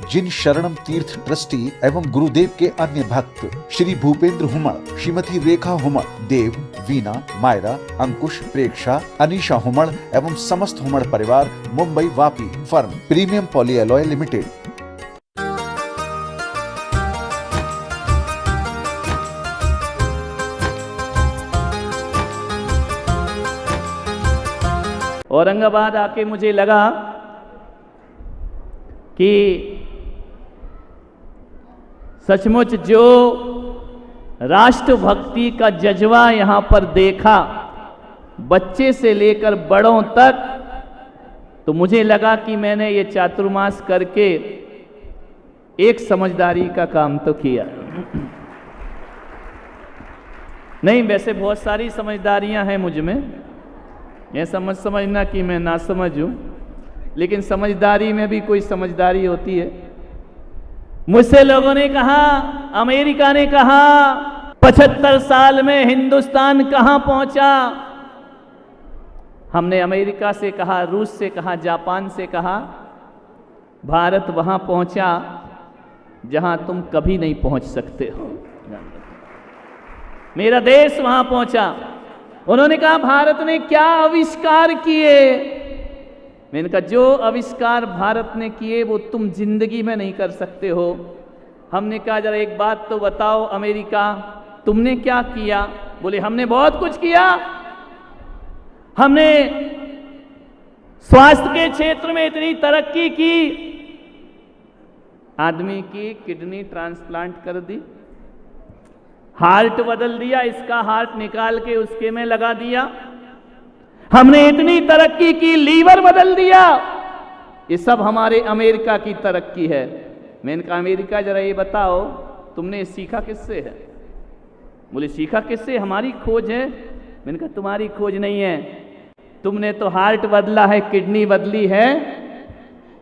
जिन शरणम तीर्थ ट्रस्टी एवं गुरुदेव के अन्य भक्त श्री भूपेंद्र हुमड़, श्रीमती रेखा हुमड़, देव, वीना, मायरा, अंकुश, प्रेक्षा, अनीशा हुमड़ एवं समस्त हुमड़ परिवार, Mumbai Vapi, firm premium poly alloy limited. Aurangabad आके मुझे लगा कि सचमुच जो राष्ट्रभक्ति का जज्बा यहाँ पर देखा, बच्चे से लेकर बड़ों तक, तो मुझे लगा कि मैंने ये चातुर्मास करके एक समझदारी का काम तो किया। नहीं, वैसे बहुत सारी समझदारियां हैं मुझ में, यह समझना कि मैं ना समझूं, लेकिन समझदारी में भी कोई समझदारी होती है। मुझसे लोगों ने कहा, अमेरिका ने कहा 75 साल में हिंदुस्तान कहां पहुंचा। हमने अमेरिका से कहा, रूस से कहा, जापान से कहा, भारत वहां पहुंचा जहां तुम कभी नहीं पहुंच सकते हो। मेरा देश वहां पहुंचा। उन्होंने कहा भारत ने क्या आविष्कार किए। मैंने कहा जो आविष्कार भारत ने किए वो तुम जिंदगी में नहीं कर सकते हो। हमने कहा जरा एक बात तो बताओ अमेरिका, तुमने क्या किया। बोले हमने बहुत कुछ किया। हमने स्वास्थ्य के क्षेत्र में इतनी तरक्की की, आदमी की किडनी ट्रांसप्लांट कर दी, हार्ट बदल दिया, इसका हार्ट निकाल के उसके में लगा दिया। हमने इतनी तरक्की की, लीवर बदल दिया। ये सब हमारे अमेरिका की तरक्की है। मैंने कहा अमेरिका जरा ये बताओ तुमने सीखा किससे है। बोले सीखा किससे, हमारी खोज है। मैंने कहा तुम्हारी खोज नहीं है, तुमने तो हार्ट बदला है, किडनी बदली है।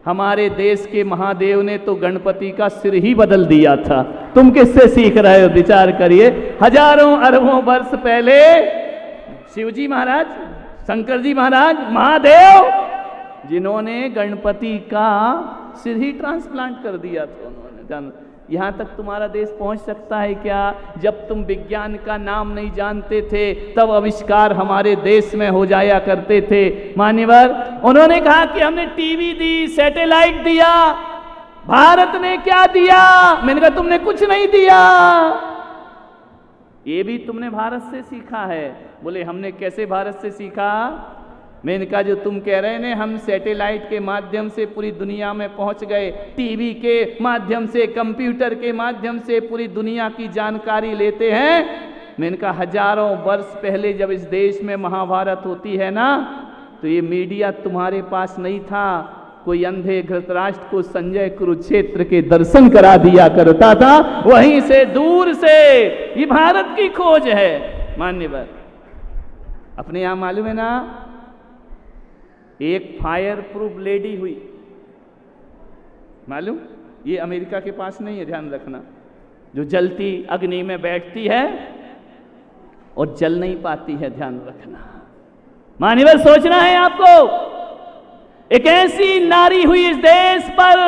हमारे देश के महादेव ने तो गणपति का सिर ही बदल दिया था। तुम किससे सीख रहे हो, विचार करिए। हजारों अरबों वर्ष पहले शिवजी महाराज, शंकर जी महाराज, महादेव, जिन्होंने गणपति का सिर ही ट्रांसप्लांट कर दिया था उन्होंने। यहां तक तुम्हारा देश पहुंच सकता है क्या। जब तुम विज्ञान का नाम नहीं जानते थे तब आविष्कार हमारे देश में हो जाया करते थे। मान्यवर, उन्होंने कहा कि हमने टीवी दी, सैटेलाइट दिया। भारत ने क्या दिया। मैंने कहा तुमने कुछ नहीं दिया, ये भी तुमने भारत से सीखा है। बोले हमने कैसे भारत से सीखा। मैंने कहा जो तुम कह रहे हैं हम सैटेलाइट के माध्यम से पूरी दुनिया में पहुंच गए, टीवी के माध्यम से, कंप्यूटर के माध्यम से पूरी दुनिया की जानकारी लेते हैं। मैंने कहा हजारों वर्ष पहले जब इस देश में महाभारत होती है ना, तो ये मीडिया तुम्हारे पास नहीं था। कोई अंधे धृतराष्ट्र को संजय कुरुक्षेत्र के दर्शन करा दिया करता था, वहीं से दूर से। ये भारत की खोज है। मान्यवर, अपने यहां मालूम है ना, एक फायर प्रूफ लेडी हुई, मालूम, ये अमेरिका के पास नहीं है, ध्यान रखना, जो जलती अग्नि में बैठती है और जल नहीं पाती है, ध्यान रखना। मान्यवर, सोचना है आपको। एक ऐसी नारी हुई इस देश पर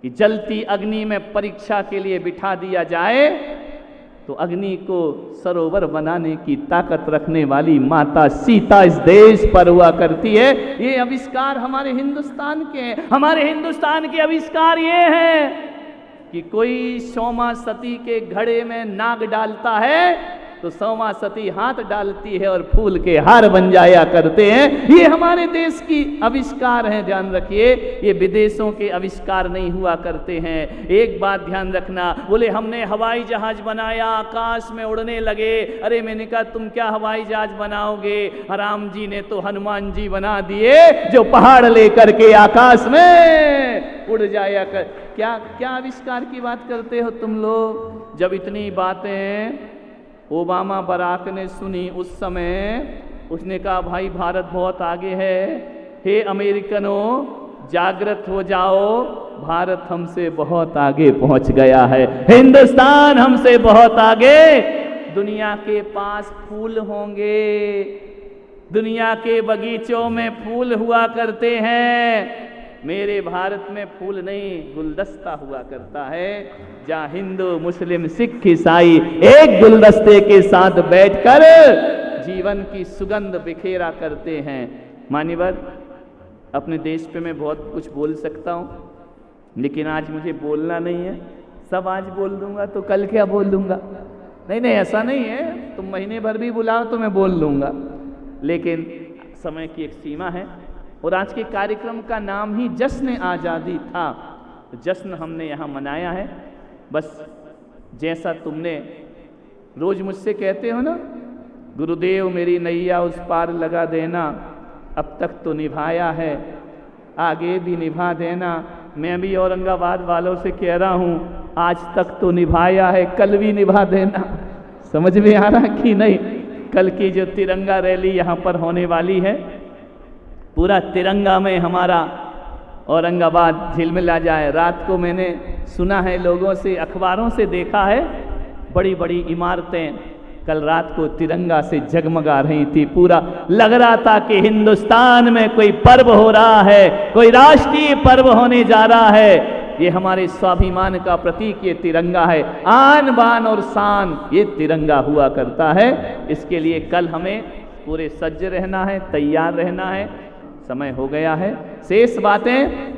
कि जलती अग्नि में परीक्षा के लिए बिठा दिया जाए तो अग्नि को सरोवर बनाने की ताकत रखने वाली माता सीता इस देश पर हुआ करती है। ये आविष्कार हमारे हिंदुस्तान के हैं। हमारे हिंदुस्तान के आविष्कार ये हैं कि कोई सोमा सती के घड़े में नाग डालता है तो सोमा सती हाथ डालती है और फूल के हार बन जाया करते हैं। ये हमारे देश की आविष्कार हैं, ध्यान रखिए। ये विदेशों के आविष्कार नहीं हुआ करते हैं। एक बात ध्यान रखना। बोले हमने हवाई जहाज बनाया, आकाश में उड़ने लगे। अरे मैंने कहा तुम क्या हवाई जहाज बनाओगे, राम जी ने तो हनुमान जी बना दिए जो पहाड़ लेकर के आकाश में उड़ जाया कर। क्या क्या आविष्कार की बात करते हो तुम लोग। जब इतनी बातें ओबामा बराक ने सुनी उस समय, उसने कहा भाई भारत बहुत आगे है, हे अमेरिकनों जागृत हो जाओ, भारत हमसे बहुत आगे पहुंच गया है, हिंदुस्तान हमसे बहुत आगे। दुनिया के पास फूल होंगे, दुनिया के बगीचों में फूल हुआ करते हैं, मेरे भारत में फूल नहीं गुलदस्ता हुआ करता है, जहाँ हिंदू मुस्लिम सिख ईसाई एक गुलदस्ते के साथ बैठकर जीवन की सुगंध बिखेरा करते हैं। मान्यवर, अपने देश पे मैं बहुत कुछ बोल सकता हूँ, लेकिन आज मुझे बोलना नहीं है। सब आज बोल दूंगा तो कल क्या बोल दूंगा? नहीं, ऐसा नहीं है, तुम महीने भर भी बुलाओ तो मैं बोल लूँगा, लेकिन समय की एक सीमा है। और आज के कार्यक्रम का नाम ही जश्न आज़ादी था, तो जश्न हमने यहाँ मनाया है। बस जैसा तुमने रोज़ मुझसे कहते हो ना, गुरुदेव मेरी नैया उस पार लगा देना, अब तक तो निभाया है, आगे भी निभा देना। मैं भी औरंगाबाद वालों से कह रहा हूँ, आज तक तो निभाया है, कल भी निभा देना। समझ में आ रहा कि नहीं? कल की जो तिरंगा रैली यहाँ पर होने वाली है, पूरा तिरंगा में हमारा औरंगाबाद झिलमिला जाए। रात को मैंने सुना है, लोगों से, अखबारों से देखा है, बड़ी बड़ी इमारतें कल रात को तिरंगा से जगमगा रही थी। पूरा लग रहा था कि हिंदुस्तान में कोई पर्व हो रहा है, कोई राष्ट्रीय पर्व होने जा रहा है। ये हमारे स्वाभिमान का प्रतीक ये तिरंगा है, आन बान और शान ये तिरंगा हुआ करता है। इसके लिए कल हमें पूरे सज्ज रहना है, तैयार रहना है। समय हो गया है, शेष बातें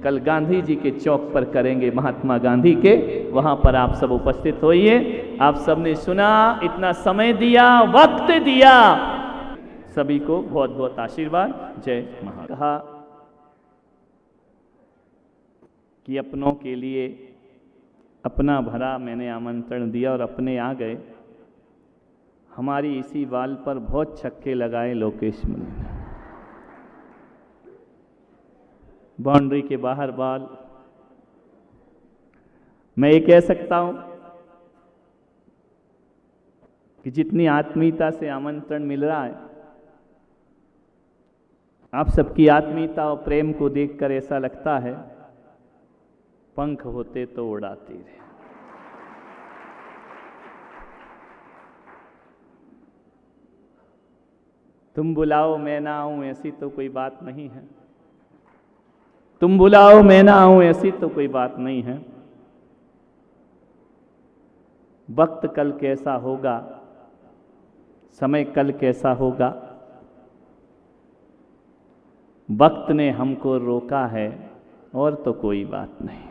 कल गांधी जी के चौक पर करेंगे, महात्मा गांधी के, वहां पर आप सब उपस्थित होइए। आप सबने सुना, इतना समय दिया, वक्त दिया, सभी को बहुत बहुत आशीर्वाद। जय महाराज। कहा कि अपनों के लिए अपना भरा मैंने आमंत्रण दिया और अपने आ गए। हमारी इसी बाल पर बहुत छक्के लगाए लोकेश मुनि ने, बाउंड्री के बाहर बाल। मैं ये कह सकता हूं कि जितनी आत्मीयता से आमंत्रण मिल रहा है, आप सबकी आत्मीयता और प्रेम को देखकर ऐसा लगता है पंख होते तो उड़ाती रहे। तुम बुलाओ मैं ना आऊं ऐसी तो कोई बात नहीं है, तुम बुलाओ मैं ना आऊं ऐसी तो कोई बात नहीं है। वक्त कल कैसा होगा, समय कल कैसा होगा, वक्त ने हमको रोका है और तो कोई बात नहीं।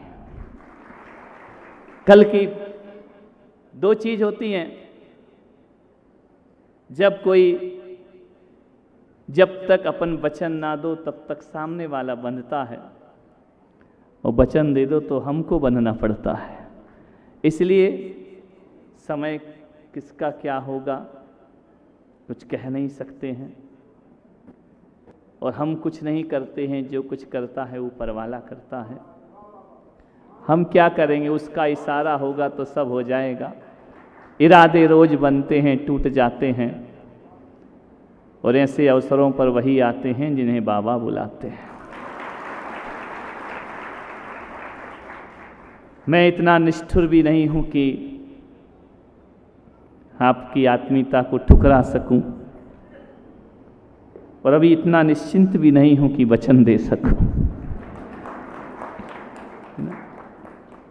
कल की दो चीज होती हैं, जब तक अपन वचन ना दो तब तक सामने वाला बंधता है, और वचन दे दो तो हमको बंधना पड़ता है। इसलिए समय किसका क्या होगा कुछ कह नहीं सकते हैं, और हम कुछ नहीं करते हैं, जो कुछ करता है ऊपर वाला करता है। हम क्या करेंगे, उसका इशारा होगा तो सब हो जाएगा। इरादे रोज बनते हैं, टूट जाते हैं, और ऐसे अवसरों पर वही आते हैं जिन्हें बाबा बुलाते हैं। मैं इतना निष्ठुर भी नहीं हूं कि आपकी आत्मीयता को ठुकरा सकूं, और अभी इतना निश्चिंत भी नहीं हूं कि वचन दे सकूं।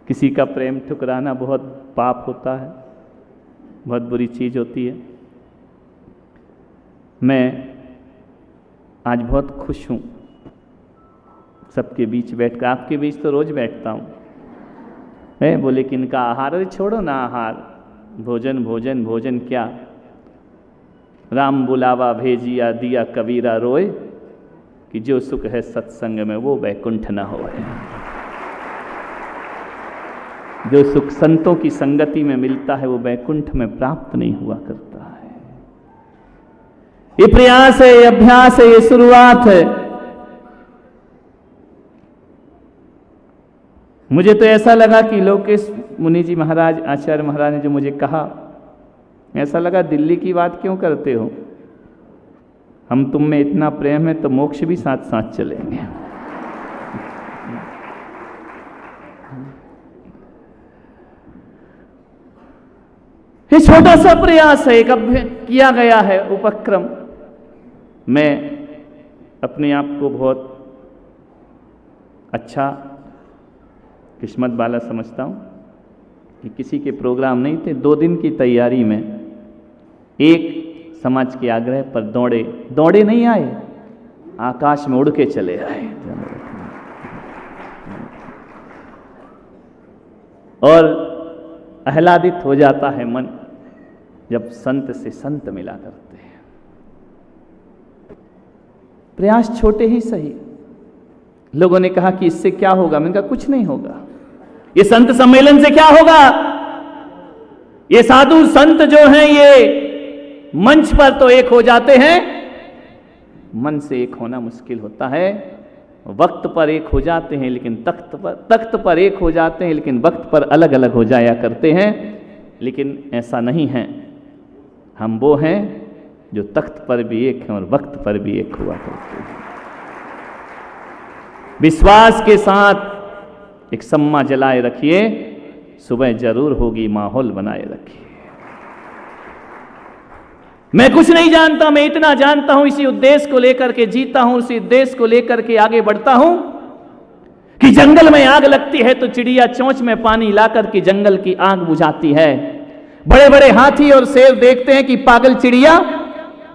किसी का प्रेम ठुकराना बहुत पाप होता है, बहुत बुरी चीज होती है। मैं आज बहुत खुश हूँ सबके बीच बैठकर। आपके बीच तो रोज बैठता हूँ, है बोले कि इनका आहार, अरे छोड़ो ना आहार, भोजन भोजन भोजन क्या। राम बुलावा भेजिया दिया कबीरा रोए, कि जो सुख है सत्संग में वो वैकुंठ न होए। जो सुख संतों की संगति में मिलता है वो वैकुंठ में प्राप्त नहीं हुआ करता है। ये प्रयास है, ये अभ्यास है, ये शुरुआत है। मुझे तो ऐसा लगा कि लोकेश मुनि जी महाराज, आचार्य महाराज ने जो मुझे कहा, ऐसा लगा दिल्ली की बात क्यों करते हो, हम तुम में इतना प्रेम है तो मोक्ष भी साथ साथ चलेंगे। ये छोटा सा प्रयास है, एक किया गया है उपक्रम। मैं अपने आप को बहुत अच्छा किस्मत वाला समझता हूँ कि किसी के प्रोग्राम नहीं थे, 2 दिन की तैयारी में एक समाज के आग्रह पर दौड़े नहीं आए, आकाश में उड़ के चले आए। और आह्लादित हो जाता है मन जब संत से संत मिला करते हैं। प्रयास छोटे ही सही। लोगों ने कहा कि इससे क्या होगा, मैंने कहा कुछ नहीं होगा। ये संत सम्मेलन से क्या होगा? ये साधु संत जो हैं ये मंच पर तो एक हो जाते हैं, मन से एक होना मुश्किल होता है। वक्त पर एक हो जाते हैं लेकिन तख्त पर एक हो जाते हैं लेकिन वक्त पर अलग अलग हो जाया करते हैं। लेकिन ऐसा नहीं है, हम वो हैं जो तख्त पर भी एक हैं और वक्त पर भी एक हुआ करते हैं। विश्वास के साथ एक सम्मा जलाए रखिए, सुबह जरूर होगी, माहौल बनाए रखिए। मैं कुछ नहीं जानता, मैं इतना जानता हूं, इसी उद्देश्य को लेकर के जीता हूं, इसी उद्देश्य को लेकर के आगे बढ़ता हूं कि जंगल में आग लगती है तो चिड़िया चोंच में पानी लाकर के जंगल की आग बुझाती है। बड़े बड़े हाथी और शेर देखते हैं कि पागल चिड़िया,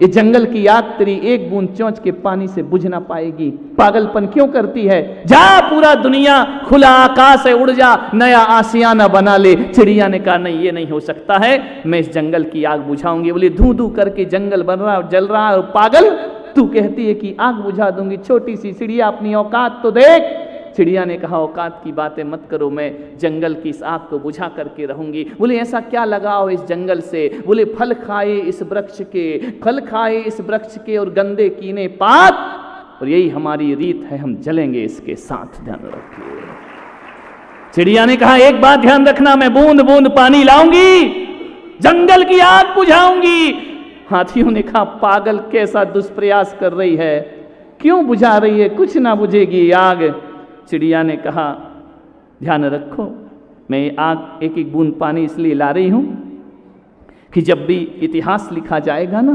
ये जंगल की आग तेरी एक बूंद चोंच के पानी से बुझ ना पाएगी, पागलपन क्यों करती है? जा, पूरा दुनिया खुला आकाश है, उड़ जा, नया आशियाना बना ले। चिड़िया ने कहा नहीं, ये नहीं हो सकता है, मैं इस जंगल की आग बुझाऊंगी। बोली धू धू करके जंगल बन रहा जल रहा है और पागल तू कहती है कि आग बुझा दूंगी। छोटी सी चिड़िया, अपनी औकात तो देख। चिड़िया ने कहा औकात की बातें मत करो, मैं जंगल की इस आग को बुझा करके रहूंगी। बोले ऐसा क्या लगाओ इस जंगल से? बोले फल खाए इस वृक्ष के और गंदे कीने पात, और यही हमारी रीत है, हम जलेंगे इसके साथ, ध्यान रखिए। चिड़िया ने कहा एक बात ध्यान रखना, मैं बूंद बूंद पानी लाऊंगी, जंगल की आग बुझाऊंगी। हाथियों ने कहा पागल कैसा दुष्प्रयास कर रही है, क्यों बुझा रही है, कुछ ना बुझेगी आग। चिड़िया ने कहा ध्यान रखो, मैं आग एक एक बूंद पानी इसलिए ला रही हूं कि जब भी इतिहास लिखा जाएगा ना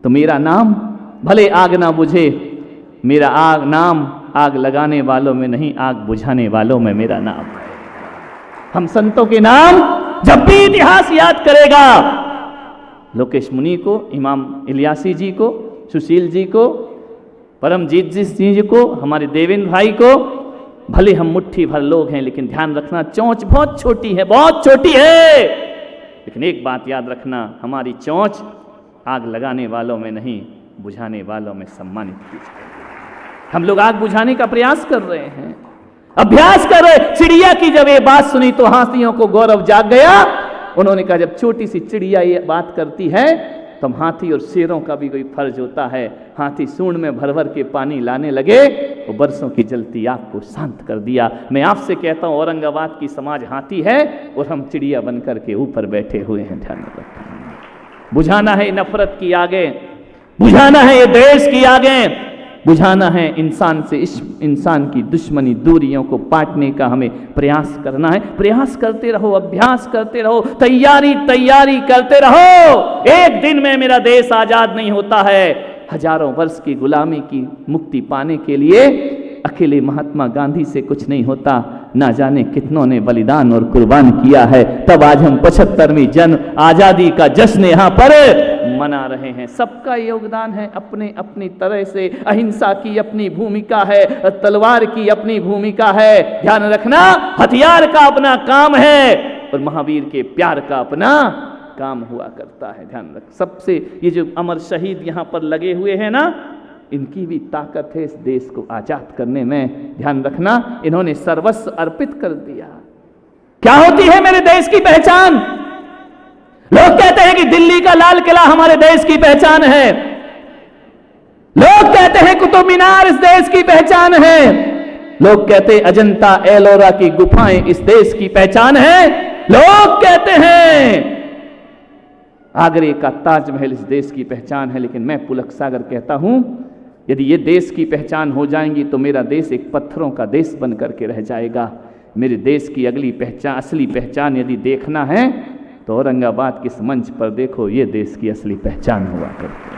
तो मेरा नाम भले आग ना बुझे, मेरा नाम आग लगाने वालों में नहीं, आग बुझाने वालों में मेरा नाम है। हम संतों के नाम जब भी इतिहास याद करेगा, लोकेश मुनि को, इमाम इलियासी जी को, सुशील जी को, परमजीत जी को, हमारे देवेंद्र भाई को, भले हम मुट्ठी भर लोग हैं लेकिन ध्यान रखना चोंच बहुत छोटी है, बहुत छोटी है। लेकिन एक बात याद रखना, हमारी चोंच आग लगाने वालों में नहीं, बुझाने वालों में सम्मानित की जाए। हम लोग आग बुझाने का प्रयास कर रहे हैं, अभ्यास कर रहे। चिड़िया की जब ये बात सुनी तो हाथियों को गौरव जाग गया। उन्होंने कहा जब छोटी सी चिड़िया ये बात करती है तो हम हाथी और शेरों का भी कोई फर्ज होता है। हाथी सूंड में भर भर के पानी लाने लगे, वो बरसों की जलती आग को शांत कर दिया। मैं आपसे कहता हूं औरंगाबाद की समाज हाथी है और हम चिड़िया बनकर के ऊपर बैठे हुए हैं। ध्यान रखना, बुझाना है नफरत की आगे, बुझाना है ये देश की आगे, बुझाना है इंसान से इंसान की दुश्मनी दूरियों को पाटने का हमें प्रयास करना है। प्रयास करते रहो, अभ्यास करते रहो, तैयारी करते रहो। एक दिन में मेरा देश आजाद नहीं होता है। हजारों वर्ष की गुलामी की मुक्ति पाने के लिए अकेले महात्मा गांधी से कुछ नहीं होता, ना जाने कितनों ने बलिदान और कुर्बान किया है। तब आज हम 75वीं जन्म आजादी का जश्न यहाँ पर मना रहे हैं। सबका योगदान है अपने अपनी तरह से। अहिंसा की अपनी भूमिका है, तलवार की अपनी भूमिका है। ध्यान रखना, हथियार का अपना काम है और महावीर के प्यार का अपना काम हुआ करता है। ध्यान रख, सबसे ये जो अमर शहीद यहाँ पर लगे हुए हैं ना, इनकी भी ताकत है इस देश को आजाद करने में। ध्यान रखना, इन्होंने सर्वस्व अर्पित कर दिया। क्या होती है मेरे देश की पहचान? लोग कहते हैं कि दिल्ली का लाल किला हमारे देश की पहचान है, लोग कहते हैं कुतुब मीनार इस देश की पहचान है, लोग कहते हैं अजंता एलोरा की गुफाएं इस देश की पहचान है, लोग कहते हैं आगरे का ताजमहल इस देश की पहचान है। लेकिन मैं पुलक सागर कहता हूं, यदि ये देश की पहचान हो जाएंगी तो मेरा देश एक पत्थरों का देश बन करके रह जाएगा। मेरे देश की अगली पहचान, असली पहचान यदि देखना है तो औरंगाबाद किस मंच पर देखो, ये देश की असली पहचान हुआ करती है।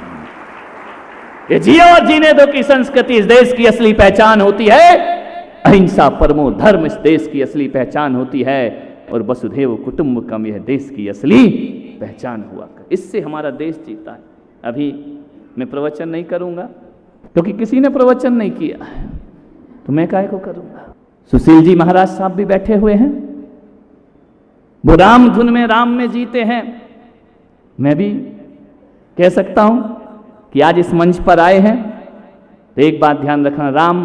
ये जियो और जीने दो की संस्कृति इस देश की असली पहचान होती है। अहिंसा परमो धर्म इस देश की असली पहचान होती है, और वसुधैव कुटुंबकम यह देश की असली पहचान हुआ कर। इससे हमारा देश जीता है। अभी मैं प्रवचन नहीं करूंगा क्योंकि किसी ने प्रवचन नहीं किया है, तो मैं काहे को करूंगा। सुशील जी महाराज साहब भी बैठे हुए हैं, वो राम धुन में राम में जीते हैं। मैं भी कह सकता हूं कि आज इस मंच पर आए हैं तो एक बात ध्यान रखना, राम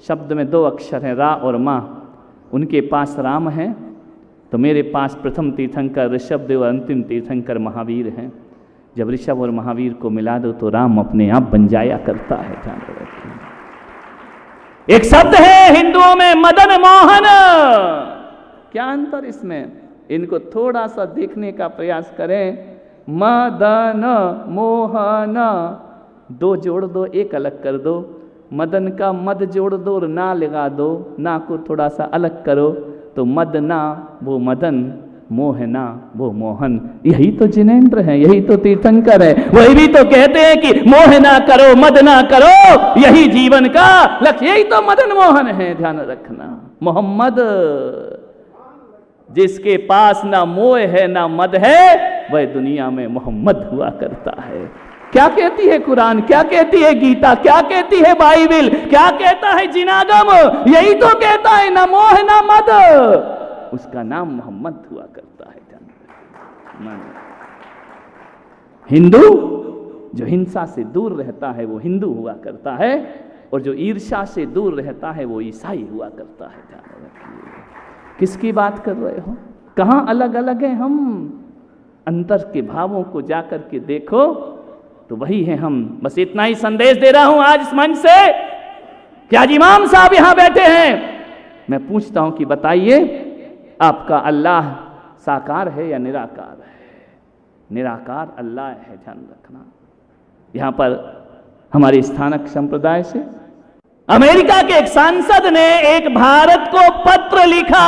शब्द में 2 अक्षर हैं, रा और माँ। उनके पास राम है तो मेरे पास प्रथम तीर्थंकर ऋषभदेव और अंतिम तीर्थंकर महावीर हैं। जब ऋषभ और महावीर को मिला दो तो राम अपने आप बन जाया करता है। ध्यान रखिए। एक शब्द है हिंदुओं में मदन मोहन, क्या अंतर इसमें? इनको थोड़ा सा देखने का प्रयास करें। मदन मोहन 2 जोड़ दो, 1 अलग कर दो। मदन का मद जोड़ दो और ना लगा दो, ना को थोड़ा सा अलग करो तो मदना वो मदन, मोहना वो मोहन। यही तो जिनेंद्र है, यही तो तीर्थंकर है। वही भी तो कहते हैं कि मोह ना करो मद ना करो, यही जीवन का लक्ष्य। यही तो मदन मोहन है। ध्यान रखना, मोहम्मद जिसके पास ना मोह है ना मद है, वह दुनिया में मोहम्मद हुआ करता है। क्या कहती है कुरान, क्या कहती है गीता, क्या कहती है बाइबिल, क्या कहता है जिनागम? यही तो कहता है ना मोह ना मद, उसका नाम मोहम्मद हुआ करता है। हिंदू जो हिंसा से दूर रहता है वो हिंदू हुआ करता है, और जो ईर्ष्या से दूर रहता है वो ईसाई हुआ करता है। किसकी बात कर रहे हो? कहां अलग अलग हैं हम? अंतर के भावों को जाकर के देखो तो वही है हम। बस इतना ही संदेश दे रहा हूं आज इस मंच से कि आज इमाम साहब यहां बैठे हैं। मैं पूछता हूं कि बताइए, आपका अल्लाह साकार है या निराकार है? निराकार अल्लाह है। ध्यान रखना। यहां पर हमारे स्थानक संप्रदाय से अमेरिका के एक सांसद ने एक भारत को पत्र लिखा,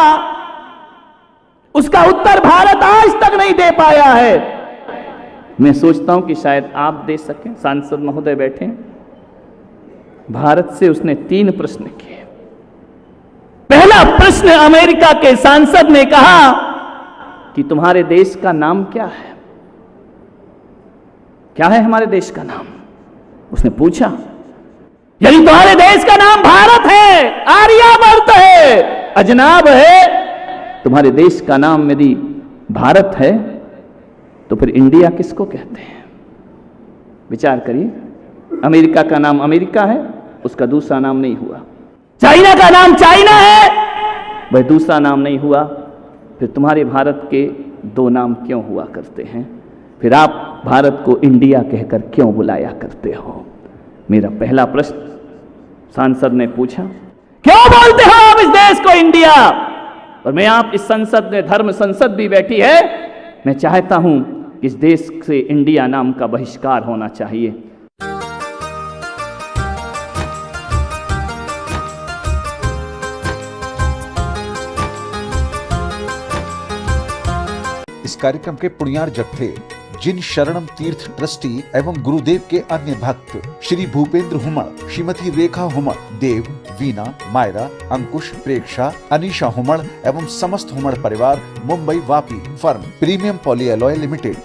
उसका उत्तर भारत आज तक नहीं दे पाया है। मैं सोचता हूं कि शायद आप दे सकें। सांसद महोदय बैठे। भारत से उसने 3 प्रश्न किए। पहला प्रश्न अमेरिका के सांसद ने कहा कि तुम्हारे देश का नाम क्या है? क्या है हमारे देश का नाम? उसने पूछा। यदि तुम्हारे देश का नाम भारत है, आर्यावर्त है, अजनाब है, तुम्हारे देश का नाम यदि भारत है तो फिर इंडिया किसको कहते हैं? विचार करिए। अमेरिका का नाम अमेरिका है, उसका दूसरा नाम नहीं हुआ। चाइना का नाम चाइना है, वह दूसरा नाम नहीं हुआ। फिर तुम्हारे भारत के 2 नाम क्यों हुआ करते हैं? फिर आप भारत को इंडिया कहकर क्यों बुलाया करते हो? मेरा पहला प्रश्न सांसद ने पूछा। क्यों बोलते हो आप इस देश को इंडिया? और मैं आप इस संसद में, धर्म संसद भी बैठी है, मैं चाहता हूं कि इस देश से इंडिया नाम का बहिष्कार होना चाहिए। इस कार्यक्रम के पुण्यार जत्थे जिन शरणम तीर्थ ट्रस्टी एवं गुरुदेव के अन्य भक्त श्री भूपेंद्र हुमड़, श्रीमती रेखा हुमड़, देव, वीना, मायरा, अंकुश, प्रेक्षा, अनीशा हुमड़ एवं समस्त हुमड़ परिवार, Mumbai Vapi firm premium polyalloy limited